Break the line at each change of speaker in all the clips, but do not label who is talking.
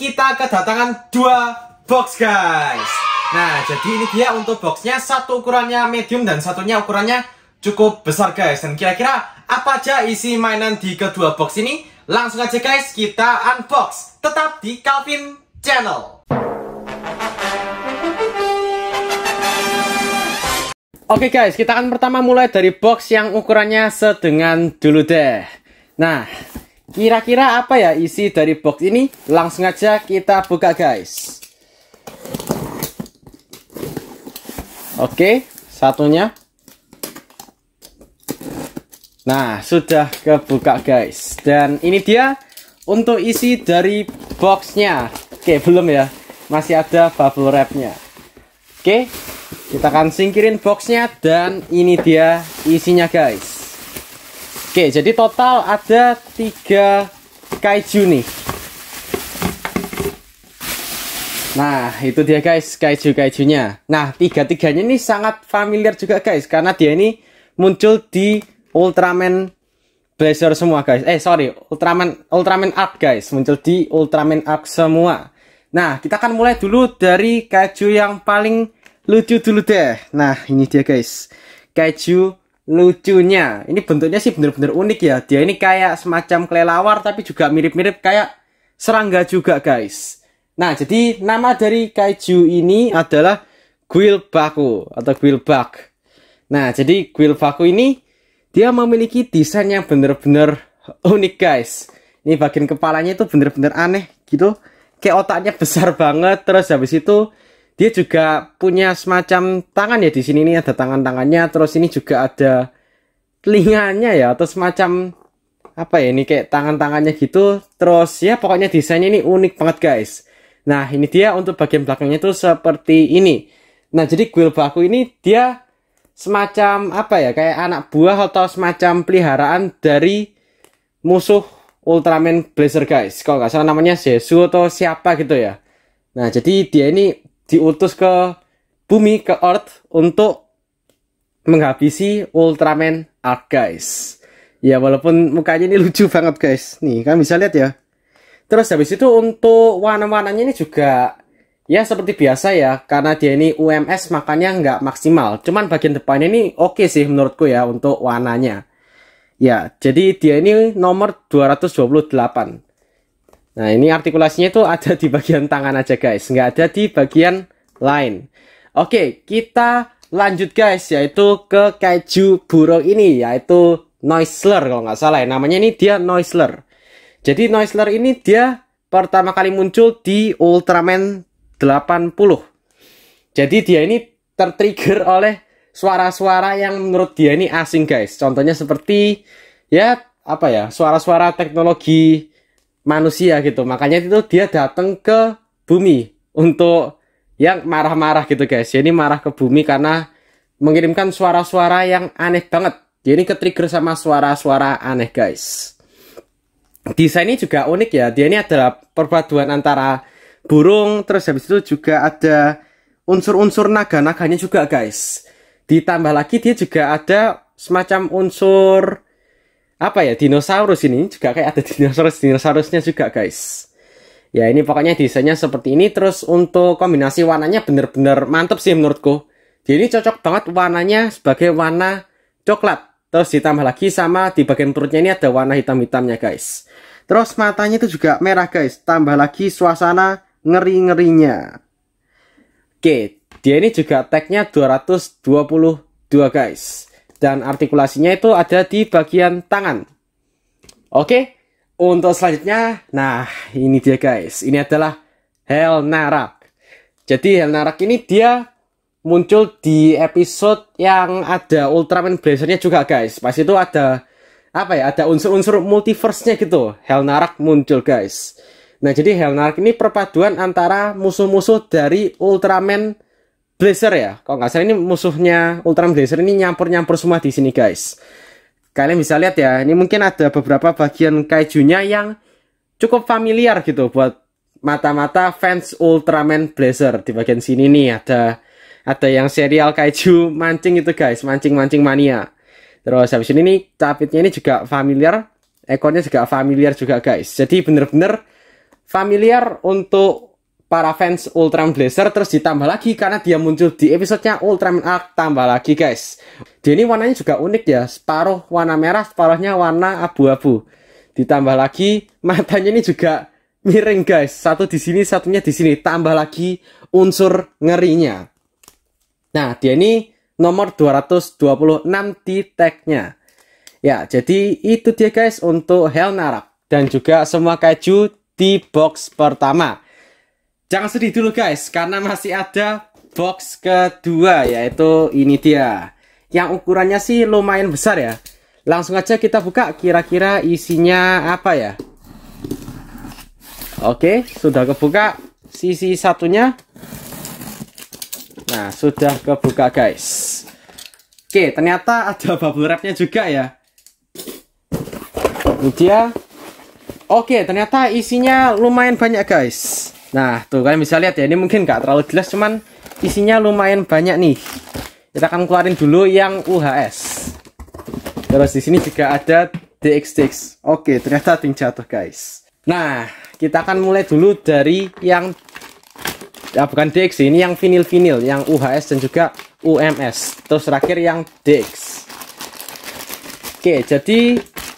kita kedatangan 2 box guys. Nah, jadi ini dia untuk boxnya, satu ukurannya medium dan satunya ukurannya cukup besar guys. Dan kira-kira apa aja isi mainan di kedua box ini? Langsung aja guys, kita unbox. Tetap di Calvin Channel. Oke guys, kita akan pertama mulai dari box yang ukurannya sedengan dulu deh. Nah, kira-kira apa ya isi dari box ini? Langsung aja kita buka guys. Oke, satunya. Nah, sudah kebuka guys. Dan ini dia untuk isi dari boxnya. Oke, belum ya. Masih ada bubble wrapnya. Oke, kita akan singkirin boxnya. Dan ini dia isinya guys. Oke, jadi total ada 3 kaiju nih. Nah, itu dia guys, kaiju-kaijunya. Nah, tiga-tiganya ini sangat familiar juga guys, karena dia ini muncul di Ultraman Blazer semua guys. Ultraman Arc guys, muncul di Ultraman Arc semua. Nah, kita akan mulai dulu dari kaiju yang paling lucu dulu deh. Nah, ini dia guys, kaiju lucunya. Ini bentuknya sih bener-bener unik ya. Dia ini kayak semacam kelelawar, tapi juga mirip-mirip kayak serangga juga guys. Nah, jadi nama dari kaiju ini adalah Guilbaku atau Guilbak. Nah, jadi Guilbaku ini dia memiliki desain yang bener-bener unik guys. Ini bagian kepalanya itu bener-bener aneh gitu. Kayak otaknya besar banget. Terus habis itu dia juga punya semacam tangan ya, di sini nih ada tangan-tangannya. Terus ini juga ada telinganya ya, atau semacam apa ya, ini kayak tangan-tangannya gitu. Terus ya pokoknya desainnya ini unik banget guys. Nah, ini dia untuk bagian belakangnya itu seperti ini. Nah, jadi Guilbaku ini dia semacam apa ya, kayak anak buah atau semacam peliharaan dari musuh Ultraman Blazer guys. Kalau nggak salah namanya Zesu atau siapa gitu ya. Nah, jadi dia ini diutus ke bumi, ke Earth, untuk menghabisi Ultraman Arc guys. Ya, walaupun mukanya ini lucu banget guys. Nih, kan bisa lihat ya. Terus habis itu untuk warna-warnanya ini juga ya seperti biasa ya, karena dia ini UMS makanya nggak maksimal. Cuman bagian depannya ini oke sih menurutku ya untuk warnanya. Ya, jadi dia ini nomor 228. Nah, ini artikulasinya itu ada di bagian tangan aja guys, nggak ada di bagian lain. Oke, kita lanjut guys, yaitu ke kaiju burung ini, yaitu Noisler kalau nggak salah ya. Namanya ini dia Noisler. Jadi Noisler ini dia pertama kali muncul di Ultraman 80. Jadi dia ini tertrigger oleh suara-suara yang menurut dia ini asing guys. Contohnya seperti ya apa ya, suara-suara teknologi manusia gitu. Makanya itu dia datang ke bumi untuk yang marah-marah gitu guys. Dia ini marah ke bumi karena mengirimkan suara-suara yang aneh banget. Dia ini ketrigger sama suara-suara aneh guys. Desainnya juga unik ya. Dia ini adalah perpaduan antara burung, terus habis itu juga ada unsur-unsur naga-naganya juga guys. Ditambah lagi dia juga ada semacam unsur apa ya, dinosaurus. Ini juga kayak ada dinosaurusnya juga guys. Ya, ini pokoknya desainnya seperti ini. Terus untuk kombinasi warnanya bener-bener mantep sih menurutku. Dia ini cocok banget warnanya sebagai warna coklat. Terus ditambah lagi sama di bagian perutnya ini ada warna hitam-hitamnya guys. Terus matanya itu juga merah guys. Tambah lagi suasana ngeri-ngerinya. Oke, dia ini juga tagnya 222 guys. Dan artikulasinya itu ada di bagian tangan. Oke, untuk selanjutnya, nah ini dia guys. Ini adalah Helnarak. Jadi Helnarak ini dia muncul di episode yang ada Ultraman Blazernya juga guys. Pas itu ada apa ya, ada unsur-unsur multiverse-nya gitu. Helnarak muncul guys. Nah, jadi Helnarak ini perpaduan antara musuh-musuh dari Ultraman Blazer ya. Kalau nggak salah ini musuhnya Ultraman Blazer ini nyampur-nyampur semua di sini guys. Kalian bisa lihat ya, ini mungkin ada beberapa bagian kaijunya yang cukup familiar gitu buat mata-mata fans Ultraman Blazer. Di bagian sini nih ada yang serial kaiju mancing itu guys, mancing-mancing mania. Terus habis ini nih capitnya ini juga familiar, ekornya juga familiar juga guys. Jadi bener-bener familiar untuk para fans Ultraman Blazer, terus ditambah lagi karena dia muncul di episodenya Ultraman Arc, tambah lagi guys. Dia ini warnanya juga unik ya, separuh warna merah, separuhnya warna abu-abu. Ditambah lagi matanya ini juga miring guys, satu di sini, satunya di sini, tambah lagi unsur ngerinya. Nah, dia ini nomor 226 di tagnya. Ya, jadi itu dia guys untuk Helnarak dan juga semua kaiju di box pertama. Jangan sedih dulu guys, karena masih ada box kedua, yaitu ini dia. Yang ukurannya sih lumayan besar ya. Langsung aja kita buka, kira-kira isinya apa ya. Oke, sudah kebuka sisi satunya. Nah, sudah kebuka guys. Oke, ternyata ada bubble wrapnya juga ya. Ini dia. Oke, ternyata isinya lumayan banyak guys. Nah, tuh kalian bisa lihat ya, ini mungkin nggak terlalu jelas, cuman isinya lumayan banyak nih. Kita akan keluarin dulu yang UHS. Terus di sini juga ada DX. Oke, ternyata ting jatuh guys. Nah, kita akan mulai dulu dari yang bukan DX, ini yang vinil-vinil, yang UHS dan juga UMS. Terus terakhir yang DX. Oke, jadi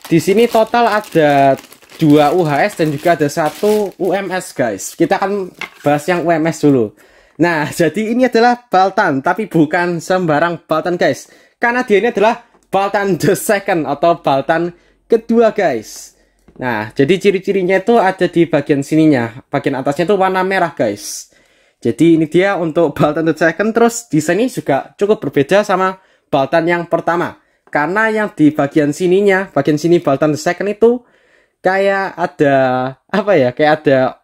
di sini total ada 2 UHS dan juga ada 1 UMS guys. Kita akan bahas yang UMS dulu. Nah, jadi ini adalah Baltan, tapi bukan sembarang Baltan guys, karena dia ini adalah Baltan the Second atau Baltan kedua guys. Nah, jadi ciri-cirinya itu ada di bagian sininya, bagian atasnya itu warna merah guys. Jadi ini dia untuk Baltan the Second. Terus desainnya juga cukup berbeda sama Baltan yang pertama, karena yang di bagian sininya, bagian sini Baltan the Second itu kayak ada apa ya, kayak ada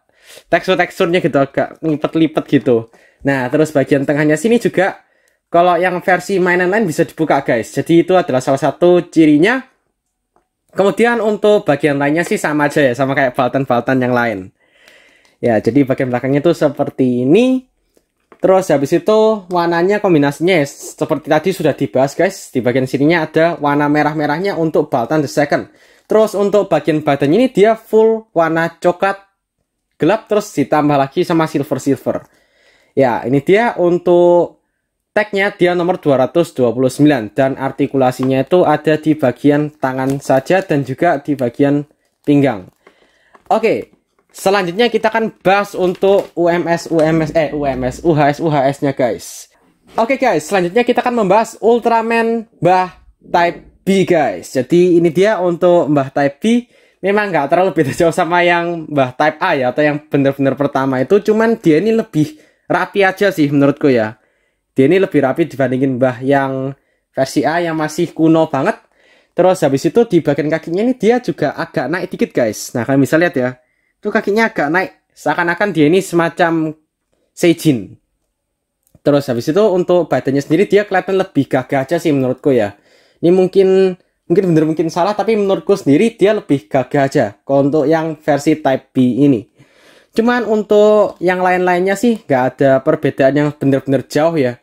teksturnya gitu, agak lipet-lipet gitu. Nah, terus bagian tengahnya sini juga kalau yang versi mainan lain bisa dibuka guys. Jadi itu adalah salah satu cirinya. Kemudian untuk bagian lainnya sih sama aja ya, sama kayak Baltan-Baltan yang lain. Ya, jadi bagian belakangnya itu seperti ini. Terus habis itu warnanya kombinasinya ya, seperti tadi sudah dibahas guys. Di bagian sininya ada warna merah-merahnya untuk Baltan the Second. Terus untuk bagian badannya ini dia full warna coklat gelap, terus ditambah lagi sama silver. Ya, ini dia untuk tagnya, dia nomor 229 dan artikulasinya itu ada di bagian tangan saja dan juga di bagian pinggang. Oke, selanjutnya kita akan bahas untuk UHS-nya guys. Oke guys, selanjutnya kita akan membahas Ultraman Mbah Type B guys. Jadi ini dia untuk Mbah Type B. Memang nggak terlalu beda jauh sama yang Mbah Type A ya, atau yang bener-bener pertama itu. Cuman dia ini lebih rapi aja sih menurutku ya. Dia ini lebih rapi dibandingin Mbah yang versi A yang masih kuno banget. Terus habis itu di bagian kakinya ini dia juga agak naik dikit guys. Nah, kalian bisa lihat ya, itu kakinya agak naik, seakan-akan dia ini semacam Seijin. Terus habis itu untuk badannya sendiri dia kelihatan lebih gagah aja sih menurutku ya. Ini mungkin bener mungkin salah, tapi menurutku sendiri dia lebih gagah aja kalau untuk yang versi Type B ini. Cuman untuk yang lain-lainnya sih nggak ada perbedaan yang bener-bener jauh ya.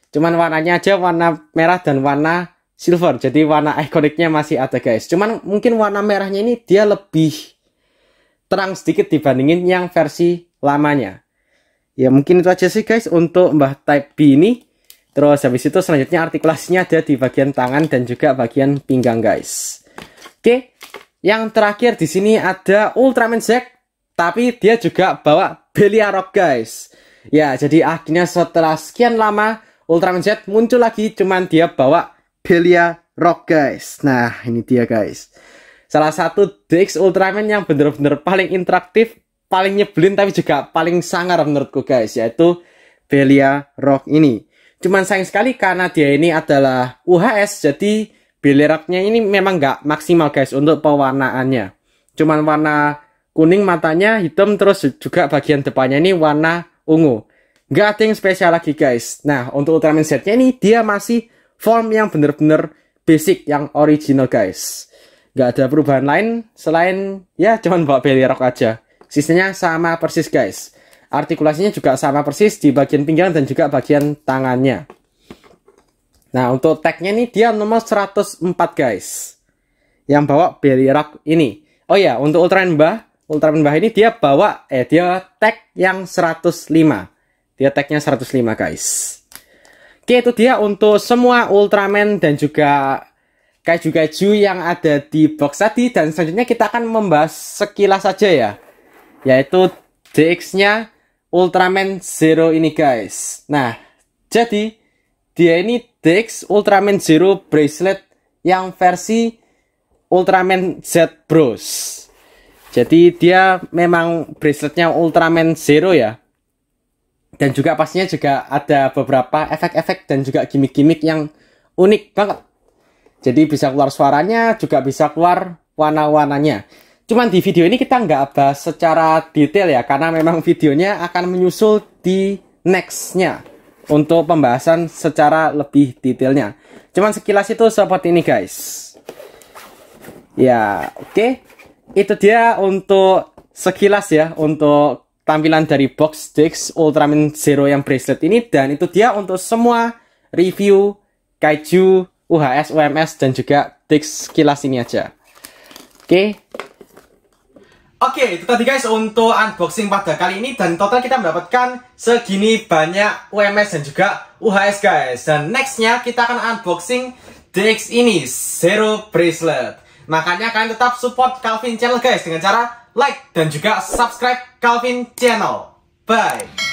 Cuman warnanya aja warna merah dan warna silver. Jadi warna ikoniknya masih ada guys. Cuman mungkin warna merahnya ini dia lebih terang sedikit dibandingin yang versi lamanya. Ya mungkin itu aja sih guys untuk Mbah Type B ini. Terus habis itu selanjutnya artikulasinya ada di bagian tangan dan juga bagian pinggang guys. Oke, yang terakhir di sini ada Ultraman Z, tapi dia juga bawa Belia Rock guys. Ya, jadi akhirnya setelah sekian lama Ultraman Z muncul lagi, cuman dia bawa Belia Rock guys. Nah, ini dia guys. Salah satu DX Ultraman yang bener-bener paling interaktif, paling nyebelin tapi juga paling sangar menurutku guys, yaitu Belia Rock ini. Cuman sayang sekali karena dia ini adalah UHS, jadi Belia Rock-nya ini memang nggak maksimal guys untuk pewarnaannya. Cuman warna kuning matanya, hitam, terus juga bagian depannya ini warna ungu. Nggak ada yang spesial lagi guys. Nah, untuk Ultraman Z-nya ini dia masih form yang bener-bener basic, yang original guys. Nggak ada perubahan lain selain ya cuman bawa Belia Rock aja. Sisanya sama persis guys. Artikulasinya juga sama persis di bagian pinggang dan juga bagian tangannya. Nah, untuk tagnya ini dia nomor 104 guys, yang bawa Belia Rock ini. Oh ya, untuk Ultraman Mbah Ultraman bawah ini dia bawa dia tag yang 105. Dia tagnya 105 guys. Oke, itu dia untuk semua Ultraman dan juga kaiju-kaiju yang ada di box tadi. Dan selanjutnya kita akan membahas sekilas saja ya, yaitu DX-nya Ultraman Zero ini guys. Nah, jadi dia ini DX Ultraman Zero Bracelet yang versi Ultraman Z Bros. Jadi dia memang braceletnya Ultraman Zero ya. Dan juga pastinya juga ada beberapa efek-efek dan juga gimmick-gimmick yang unik banget. Jadi bisa keluar suaranya, juga bisa keluar warna-warnanya. Cuman di video ini kita nggak bahas secara detail ya, karena memang videonya akan menyusul di next-nya untuk pembahasan secara lebih detailnya. Cuman sekilas itu seperti ini guys. Ya, oke. Itu dia untuk sekilas ya, untuk tampilan dari box DX Ultraman Zero yang bracelet ini. Dan itu dia untuk semua review kaiju, UHS, UMS, dan juga DX sekilas ini aja. Oke, itu tadi guys untuk unboxing pada kali ini. Dan total kita mendapatkan segini banyak UMS dan juga UHS guys. Dan nextnya kita akan unboxing DX ini, Zero Bracelet. Makanya kalian tetap support Calvin Channel guys dengan cara like dan juga subscribe Calvin Channel. Bye!